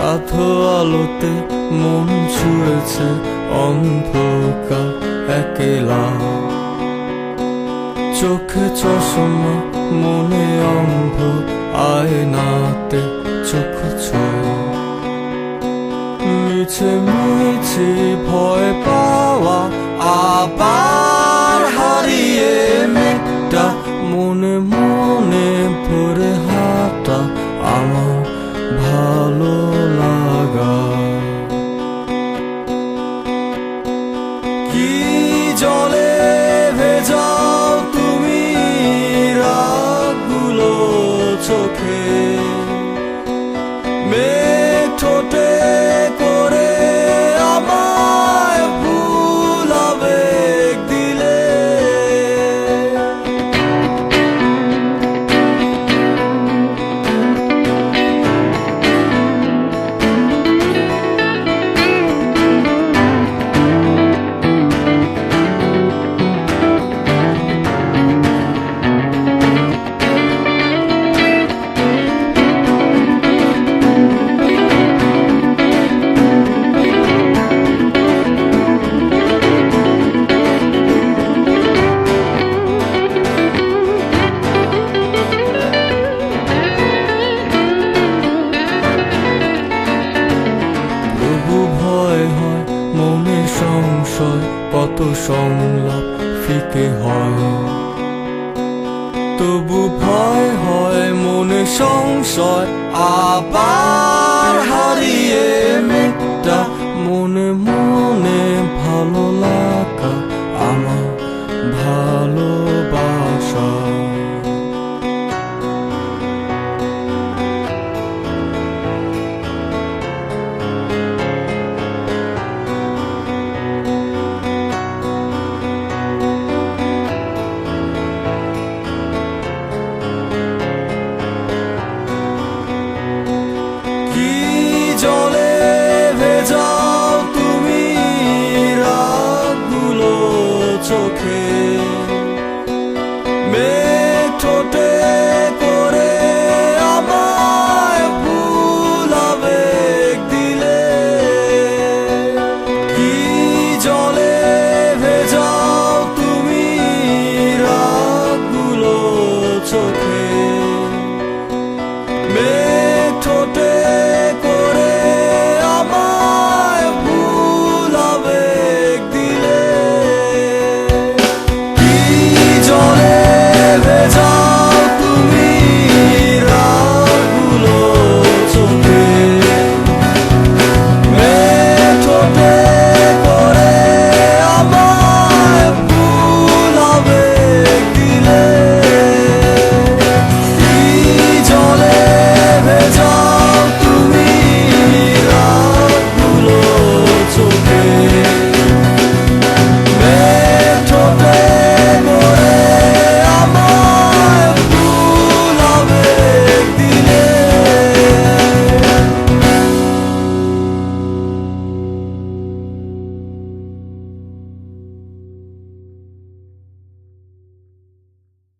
আধো আলোতে মন ছুঁয়েছে অন্ধকার একলা, চোখে চশমা মনে অন্ধ, আয়নাতে চোখ ছয় মিছে মিছে ভয় পাওয়া, আবার হারিয়ে মেঘটা মনে মনে ভরে হাঁটা আমার ভালো লাগা। কি জলে ভেজাও তুমি রাতগুলো চোখে, মেঘ ঠোঁটে করে আমায় ভুল আবেগ দিলে। মনে সংশয় কত সংলাপ ফিকে হয়, তবু ভয় হয় মনে সংশয় আবার